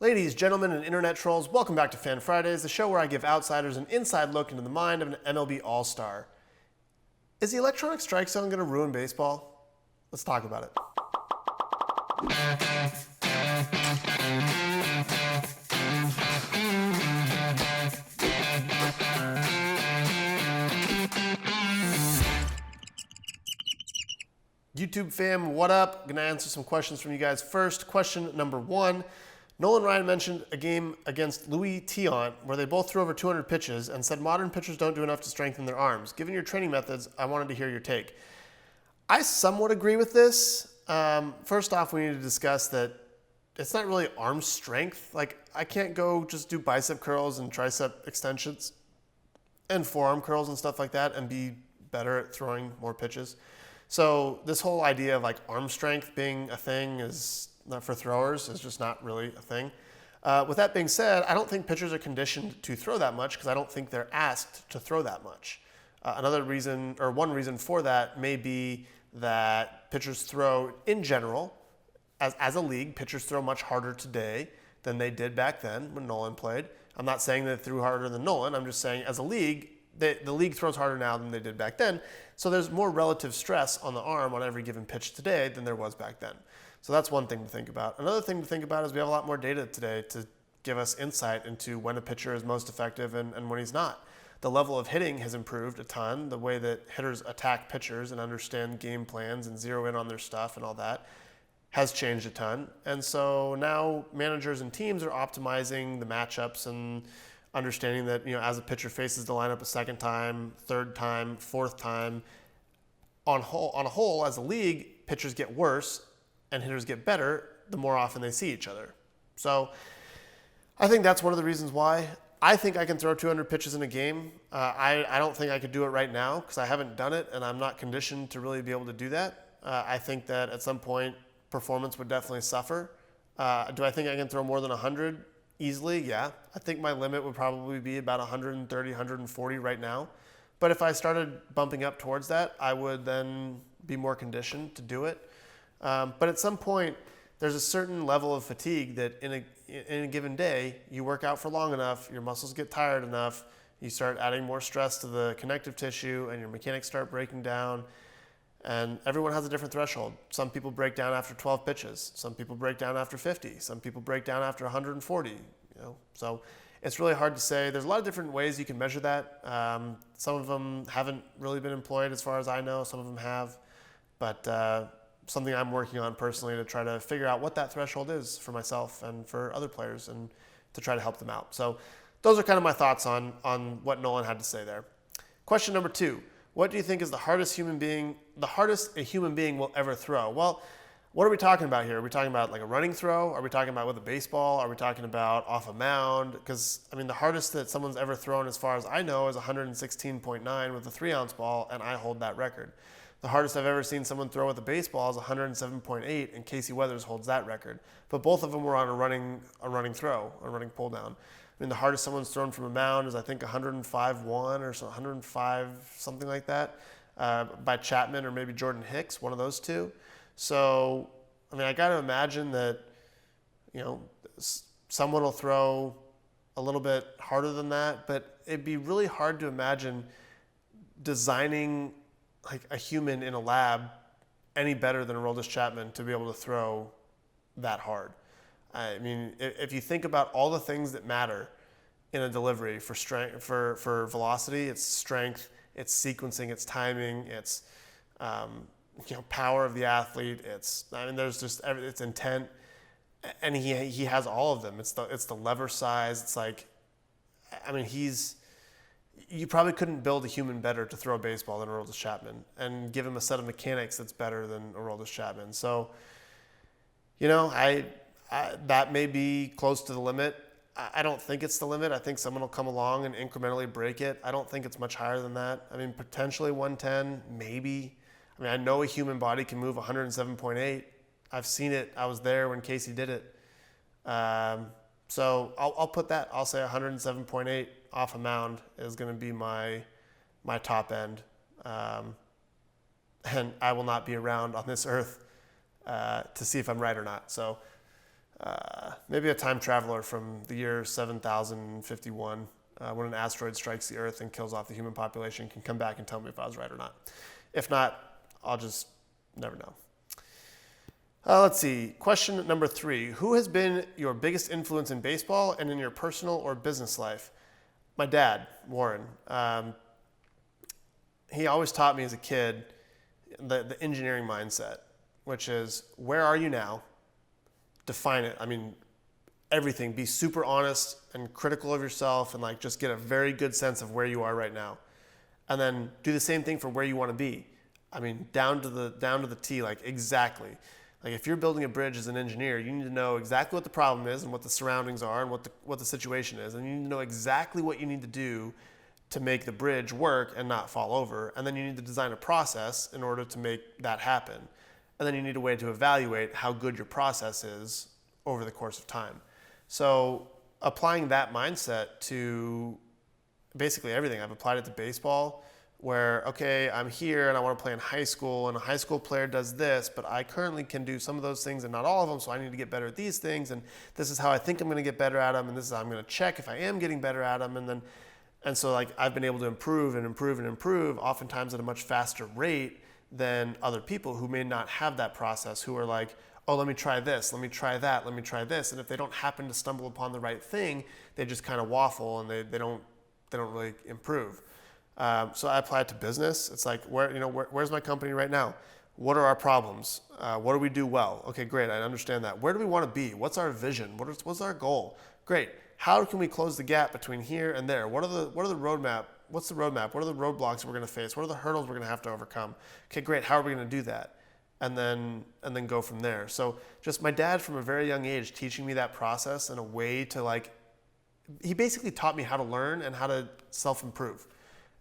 Ladies, gentlemen, and internet trolls, welcome back to Fan Fridays, the show where I give outsiders an inside look into the mind of an MLB All-Star. Is the electronic strike zone going to ruin baseball? Let's talk about it. YouTube fam, what up? Gonna answer some questions from you guys first. Question number one. Nolan Ryan mentioned a game against Louis Tiant where they both threw over 200 pitches and said modern pitchers don't do enough to strengthen their arms. Given your training methods, I wanted to hear your take. I somewhat agree with this. First off, we need to discuss that it's not really arm strength. Like, I can't go just do bicep curls and tricep extensions and forearm curls and stuff like that and be better at throwing more pitches. So this whole idea of like arm strength being a thing is not for throwers is just not really a thing. With that being said, I don't think pitchers are conditioned to throw that much because I don't think they're asked to throw that much. Another reason, or one reason for that, may be that pitchers throw in general, as a league, pitchers throw much harder today than they did back then when Nolan played. I'm not saying that they threw harder than Nolan. I'm just saying as a league, the league throws harder now than they did back then. So there's more relative stress on the arm on every given pitch today than there was back then. So that's one thing to think about. Another thing to think about is we have a lot more data today to give us insight into when a pitcher is most effective and when he's not. The level of hitting has improved a ton. The way that hitters attack pitchers and understand game plans and zero in on their stuff and all that has changed a ton. And so now managers and teams are optimizing the matchups and understanding that, as a pitcher faces the lineup a second time, third time, fourth time, on a whole, as a league, pitchers get worse and hitters get better the more often they see each other. So I think that's one of the reasons why. I think I can throw 200 pitches in a game. I don't think I could do it right now because I haven't done it and I'm not conditioned to really be able to do that. I think that at some point performance would definitely suffer. Do I think I can throw more than 100 easily? Yeah. I think my limit would probably be about 130, 140 right now. But if I started bumping up towards that, I would then be more conditioned to do it. But at some point, there's a certain level of fatigue that in a given day, you work out for long enough, your muscles get tired enough, you start adding more stress to the connective tissue, and your mechanics start breaking down. And everyone has a different threshold. Some people break down after 12 pitches. Some people break down after 50. Some people break down after 140. So it's really hard to say. There's a lot of different ways you can measure that. Some of them haven't really been employed as far as I know. Some of them have. But something I'm working on personally to try to figure out what that threshold is for myself and for other players and to try to help them out. So those are kind of my thoughts on what Nolan had to say there. Question number two. What do you think is the hardest a human being will ever throw? Well, what are we talking about here? Are we talking about like a running throw? Are we talking about with a baseball? Are we talking about off a mound? Because, the hardest that someone's ever thrown as far as I know is 116.9 with a 3-ounce ball, and I hold that record. The hardest I've ever seen someone throw with a baseball is 107.8, and Casey Weathers holds that record. But both of them were on a running pull down. The hardest someone's thrown from a mound is I think 105.1 or so, 105 something like that by Chapman or maybe Jordan Hicks, one of those two. So I got to imagine that someone will throw a little bit harder than that, but it'd be really hard to imagine designing like a human in a lab any better than Aroldis Chapman to be able to throw that hard. If you think about all the things that matter in a delivery for strength, for velocity, it's strength, it's sequencing, it's timing, it's power of the athlete. It's it's intent, and he has all of them. It's the lever size. It's like, you probably couldn't build a human better to throw a baseball than Aroldis Chapman, and give him a set of mechanics that's better than Aroldis Chapman. So, that may be close to the limit. I don't think it's the limit. I think someone will come along and incrementally break it. I don't think it's much higher than that. Potentially 110, maybe. I know a human body can move 107.8. I've seen it. I was there when Casey did it. So I'll put that. I'll say 107.8 off a mound is going to be my top end. And I will not be around on this earth to see if I'm right or not. So maybe a time traveler from the year 7051, when an asteroid strikes the Earth and kills off the human population, can come back and tell me if I was right or not. If not, I'll just never know. Let's see. Question number 3. Who has been your biggest influence in baseball and in your personal or business life? My dad, Warren. He always taught me as a kid the engineering mindset, which is, where are you now? Define it. I mean, everything. Be super honest and critical of yourself, and like just get a very good sense of where you are right now. And then do the same thing for where you want to be. I mean, down to the T, like exactly. Like if you're building a bridge as an engineer, you need to know exactly what the problem is and what the surroundings are and what the situation is. And you need to know exactly what you need to do to make the bridge work and not fall over. And then you need to design a process in order to make that happen. And then you need a way to evaluate how good your process is over the course of time. So applying that mindset to basically everything. I've applied it to baseball, where, okay, I'm here and I want to play in high school, and a high school player does this, but I currently can do some of those things and not all of them, so I need to get better at these things, and this is how I think I'm going to get better at them, and this is how I'm going to check if I am getting better at them, and so like I've been able to improve and improve and improve, oftentimes at a much faster rate than other people who may not have that process, who are like, oh, let me try this, let me try that, let me try this, and if they don't happen to stumble upon the right thing, they just kind of waffle and they don't really improve. So I apply it to business. It's like, where's my company right now? What are our problems? What do we do well? Okay, great. I understand that. Where do we want to be? What's our vision? What's our goal? Great. How can we close the gap between here and there? What are the roadmap? What's the roadmap? What are the roadblocks we're going to face? What are the hurdles we're going to have to overcome? Okay, great. How are we going to do that? And then go from there. So just my dad from a very young age teaching me that process in a way to like, he basically taught me how to learn and how to self-improve.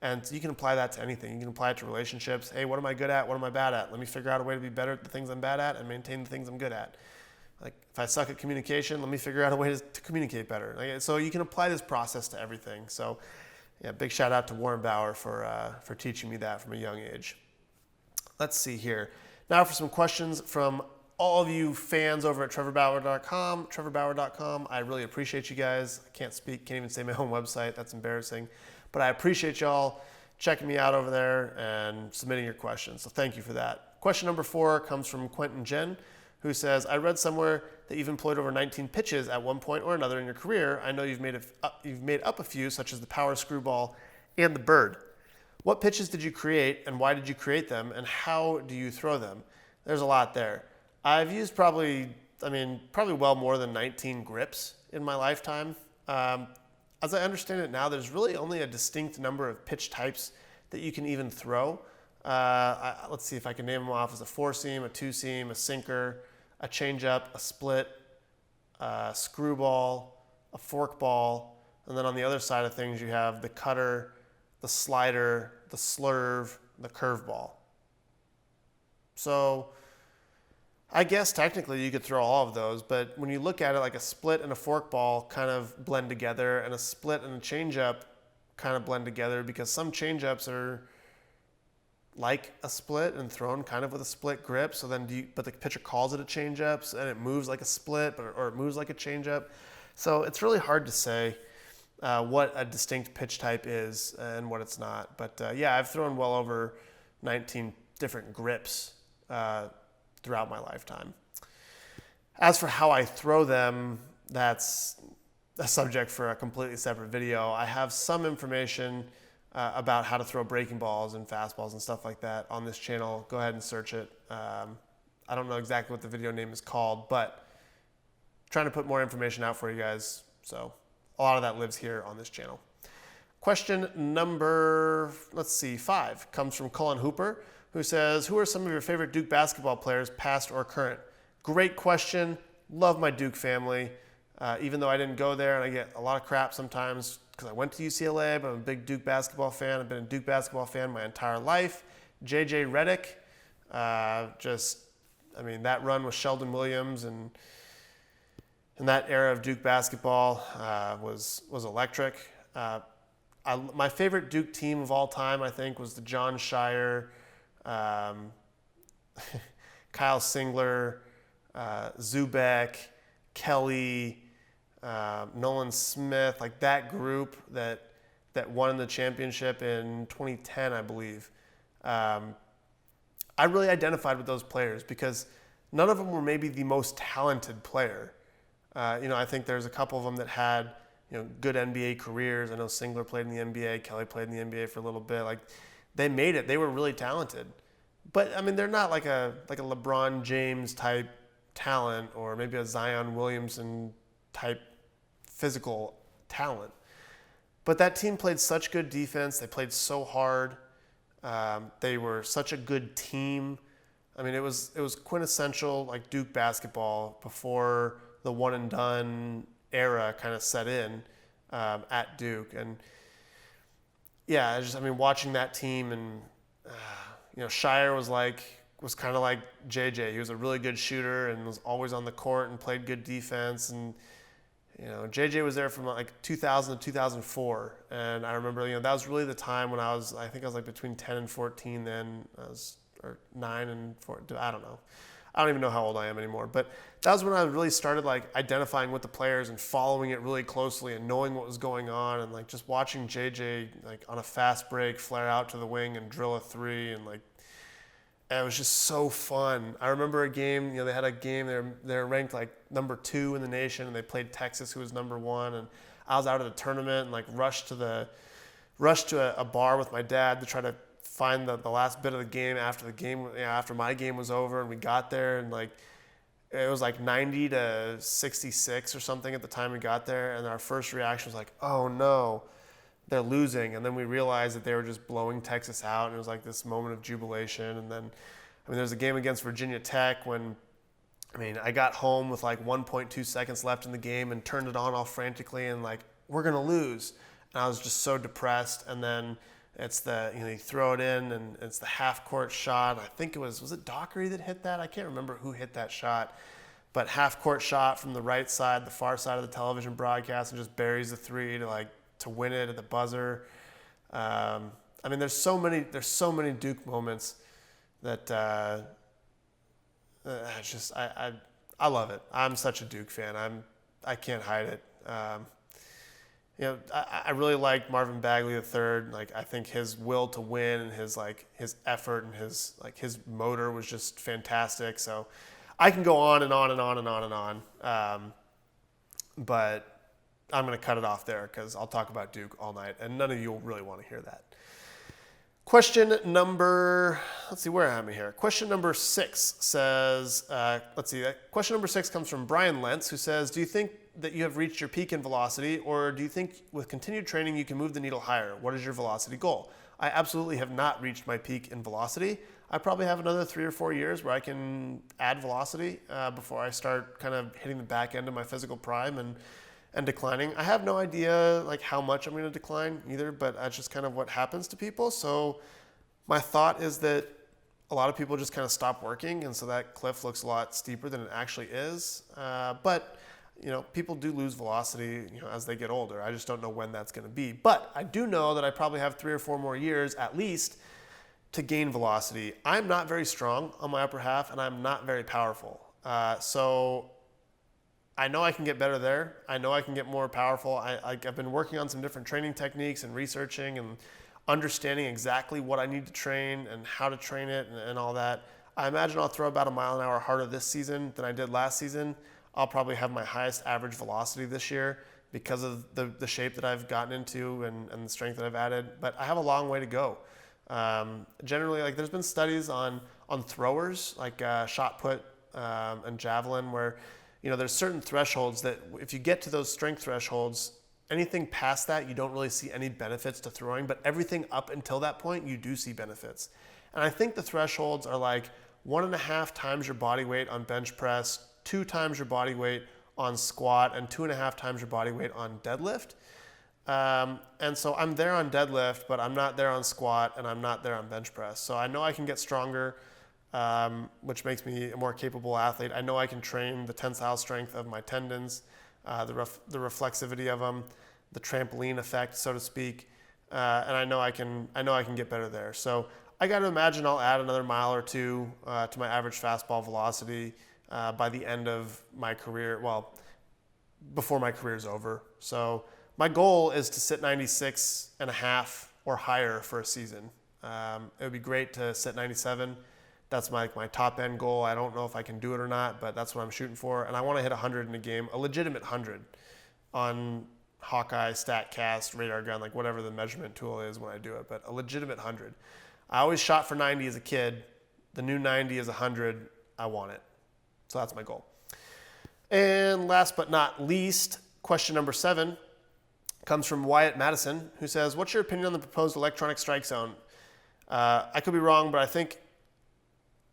And you can apply that to anything. You can apply it to relationships. Hey, what am I good at? What am I bad at? Let me figure out a way to be better at the things I'm bad at and maintain the things I'm good at. Like if I suck at communication, let me figure out a way to communicate better. Like, so you can apply this process to everything. So yeah, big shout out to Warren Bauer for teaching me that from a young age. Let's see here. Now for some questions from all of you fans over at trevorbauer.com. I really appreciate you guys. I can't speak, can't even say my own website. That's embarrassing. But I appreciate y'all checking me out over there and submitting your questions. So thank you for that. Question number 4 comes from Quentin Jen, who says, I read somewhere that you've employed over 19 pitches at one point or another in your career. I know you've made up a few, such as the power screwball and the bird. What pitches did you create, and why did you create them, and how do you throw them? There's a lot there. I've used probably well more than 19 grips in my lifetime. As I understand it now, there's really only a distinct number of pitch types that you can even throw. Let's see if I can name them off as a 4-seam, a 2-seam, a sinker, a changeup, a split, a screwball, a forkball, and then on the other side of things you have the cutter, the slider, the slurve, the curveball. So I guess technically you could throw all of those, but when you look at it, like a split and a forkball kind of blend together, and a split and a changeup kind of blend together, because some changeups are like a split and thrown kind of with a split grip. So then, but the pitcher calls it a changeup, and it moves like a split, or it moves like a changeup. So it's really hard to say what a distinct pitch type is and what it's not. But yeah, I've thrown well over 19 different grips throughout my lifetime. As for how I throw them, that's a subject for a completely separate video. I have some information about how to throw breaking balls and fastballs and stuff like that on this channel. Go ahead and search it. I don't know exactly what the video name is called, but trying to put more information out for you guys. So a lot of that lives here on this channel. Question number, 5, comes from Cullen Hooper, who says, who are some of your favorite Duke basketball players, past or current? Great question. Love my Duke family. Even though I didn't go there, and I get a lot of crap sometimes because I went to UCLA, but I'm a big Duke basketball fan. I've been a Duke basketball fan my entire life. JJ Redick, that run with Sheldon Williams and that era of Duke basketball was electric. My favorite Duke team of all time, I think, was the John Shire, Kyle Singler, Zubek, Kelly, Nolan Smith, like that group that won the championship in 2010, I believe. I really identified with those players because none of them were maybe the most talented player. I think there's a couple of them that had, good NBA careers. I know Singler played in the NBA, Kelly played in the NBA for a little bit. Like, they made it. They were really talented. But, I mean, they're not like a LeBron James type talent or maybe a Zion Williamson type physical talent. But that team played such good defense. They played so hard. They were such a good team. I mean, it was quintessential like Duke basketball before the one and done era kind of set in at Duke. And yeah, watching that team and Shire was kind of like JJ. He was a really good shooter and was always on the court and played good defense. And JJ was there from like 2000 to 2004, and I remember that was really the time when I think I was like between 10 and 14 then. Or 9 and 4. I don't know. I don't even know how old I am anymore. But that was when I really started like identifying with the players and following it really closely and knowing what was going on and like just watching JJ like on a fast break flare out to the wing and drill a three and it was just so fun. I remember a game, they had a game, they're ranked like number 2 in the nation and they played Texas, who was number 1, and I was out at a tournament and like rushed to a bar with my dad to try to find the last bit of the game after my game was over, and we got there and like it was like 90 to 66 or something at the time we got there, and our first reaction was like, oh no, they're losing. And then we realized that they were just blowing Texas out, and it was like this moment of jubilation. And then there's a game against Virginia Tech when I got home with like 1.2 seconds left in the game and turned it on all frantically and like, we're gonna lose, and I was just so depressed. And then it's you throw it in and it's the half court shot. I think was it Dockery that hit that? I can't remember who hit that shot, but half court shot from the right side, the far side of the television broadcast, and just buries the three to win it at the buzzer. There's so many Duke moments that I love it. I'm such a Duke fan. I can't hide it. I really like Marvin Bagley III. Like, I think his will to win and his effort and his motor was just fantastic. So I can go on and on and on and on and on. But I'm going to cut it off there because I'll talk about Duke all night, and none of you will really want to hear that. Question number 6 says, question number 6 comes from Brian Lentz, who says, do you think that you have reached your peak in velocity, or do you think with continued training you can move the needle higher? What is your velocity goal? I absolutely have not reached my peak in velocity. I probably have another 3 or 4 years where I can add velocity before I start kind of hitting the back end of my physical prime and declining. I have no idea how much I'm going to decline either, but that's just kind of what happens to people. So my thought is that a lot of people just kind of stop working, and so that cliff looks a lot steeper than it actually is. But people do lose velocity, as they get older. I just don't know when that's going to be. But I do know that I probably have 3 or 4 more years at least to gain velocity. I'm not very strong on my upper half, and I'm not very powerful. So I know I can get better there. I know I can get more powerful. I've been working on some different training techniques and researching and understanding exactly what I need to train and how to train it and all that. I imagine I'll throw about a mile an hour harder this season than I did last season. I'll probably have my highest average velocity this year because of the shape that I've gotten into and the strength that I've added. But I have a long way to go. Generally, there's been studies on throwers, shot put and javelin, where there's certain thresholds that if you get to those strength thresholds, anything past that, you don't really see any benefits to throwing, but everything up until that point, you do see benefits. And I think the thresholds are 1.5 times your body weight on bench press, 2 times your body weight on squat, and 2.5 times your body weight on deadlift. And so I'm there on deadlift, but I'm not there on squat, and I'm not there on bench press. So I know I can get stronger, which makes me a more capable athlete. I know I can train the tensile strength of my tendons, the reflexivity of them, the trampoline effect, so to speak, and I know I can get better there. So I got to imagine I'll add another mile or 2 to my average fastball velocity by the end of my career. Well, before my career is over. So my goal is to sit 96.5 or higher for a season. It would be great to sit 97. That's my top end goal. I don't know if I can do it or not, but that's what I'm shooting for. And I want to hit 100 in a game, a legitimate 100 on Hawkeye, StatCast, Radar Gun, like whatever the measurement tool is when I do it, but a legitimate 100. I always shot for 90 as a kid. The new 90 is 100. I want it. So that's my goal. And last but not least, question number 7 comes from Wyatt Madison, who says, what's your opinion on the proposed electronic strike zone? I could be wrong, but I think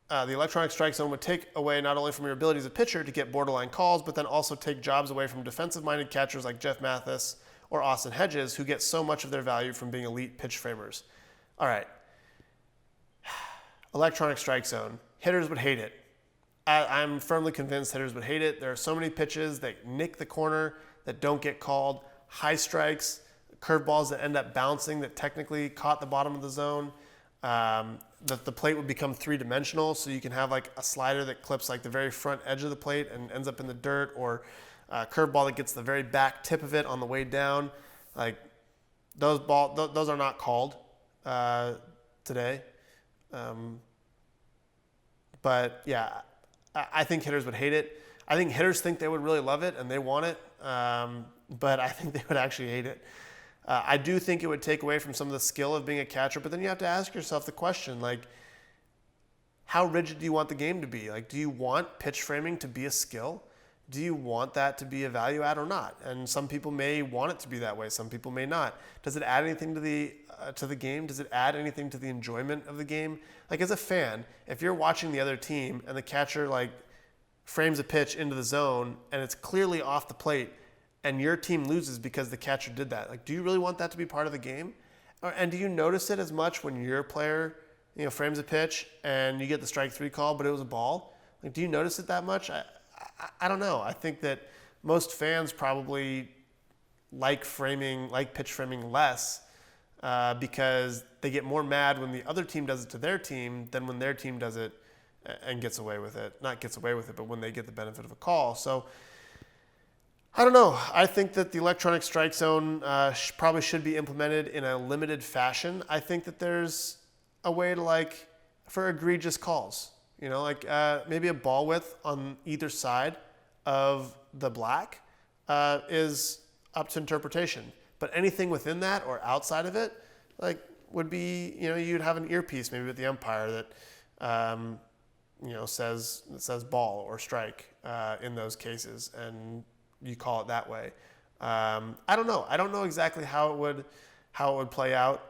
the electronic strike zone would take away not only from your ability as a pitcher to get borderline calls, but then also take jobs away from defensive-minded catchers like Jeff Mathis or Austin Hedges, who get so much of their value from being elite pitch framers. All right. Electronic strike zone. Hitters would hate it. I'm firmly convinced hitters would hate it. There are so many pitches that nick the corner that don't get called. High strikes, curveballs that end up bouncing that technically caught the bottom of the zone. The plate would become three-dimensional, so you can have like a slider that clips like the very front edge of the plate and ends up in the dirt, or a curveball that gets the very back tip of it on the way down. Like those are not called today. But yeah, I think hitters would hate it. I think hitters think they would really love it and they want it, but I think they would actually hate it. I do think it would take away from some of the skill of being a catcher, but then you have to ask yourself the question, like, how rigid do you want the game to be? Like, do you want pitch framing to be a skill? Do you want that to be a value add or not? And some people may want it to be that way. Some people may not. Does it add anything to the game? Does it add anything to the enjoyment of the game? Like, as a fan, if you're watching the other team and the catcher like frames a pitch into the zone and it's clearly off the plate, and your team loses because the catcher did that, like, do you really want that to be part of the game? And do you notice it as much when your player, frames a pitch and you get the strike 3 call, but it was a ball? Like, do you notice it that much? I don't know. I think that most fans probably like pitch framing less because they get more mad when the other team does it to their team than when their team does it and gets away with it. Not gets away with it, but when they get the benefit of a call. So I don't know. I think that the electronic strike zone probably should be implemented in a limited fashion. I think that there's a way to for egregious calls, maybe a ball width on either side of the black is up to interpretation. But anything within that or outside of it, would be, you'd have an earpiece maybe with the umpire that, says ball or strike in those cases, and you call it that way. I don't know. I don't know exactly how it would play out,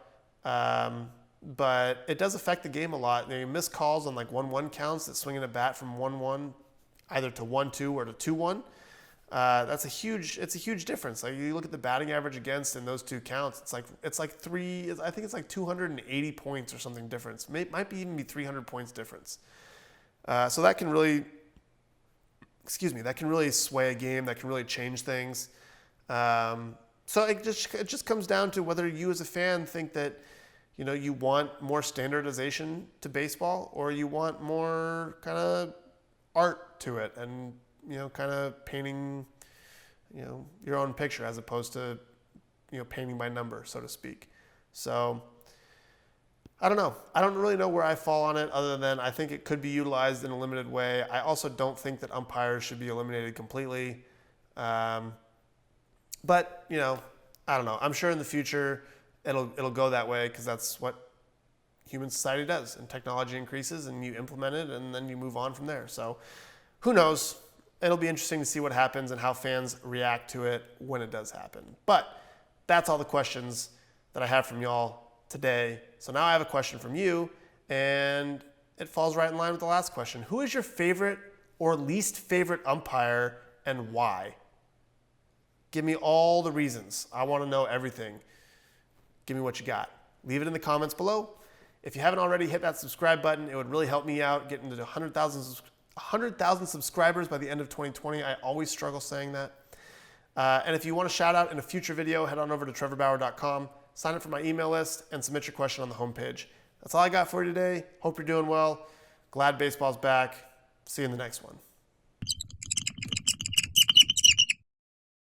but it does affect the game a lot. You miss calls on 1-1 counts that swinging a bat from 1-1 either to 1-2 or to 2-1. It's a huge difference. Like, you look at the batting average against in those 2 counts, it's like 280 points or something difference. Might even be 300 points difference. So that can really sway a game. That can really change things. So it just comes down to whether you as a fan think that, you want more standardization to baseball, or you want more kind of art to it and, kind of painting, your own picture as opposed to, painting by number, so to speak. So I don't know. I don't really know where I fall on it, other than I think it could be utilized in a limited way. I also don't think that umpires should be eliminated completely. But, I don't know. I'm sure in the future it'll go that way, because that's what human society does. And technology increases and you implement it and then you move on from there. So who knows? It'll be interesting to see what happens and how fans react to it when it does happen. But that's all the questions that I have from y'all today. So now I have a question from you, and it falls right in line with the last question. Who is your favorite or least favorite umpire, and why? Give me all the reasons. I want to know everything. Give me what you got. Leave it in the comments below. If you haven't already, hit that subscribe button. It would really help me out, get into 100,000 subscribers by the end of 2020. I always struggle saying that. And if you want a shout out in a future video, head on over to trevorbauer.com. Sign up for my email list and submit your question on the homepage. That's all I got for you today. Hope you're doing well. Glad baseball's back. See you in the next one.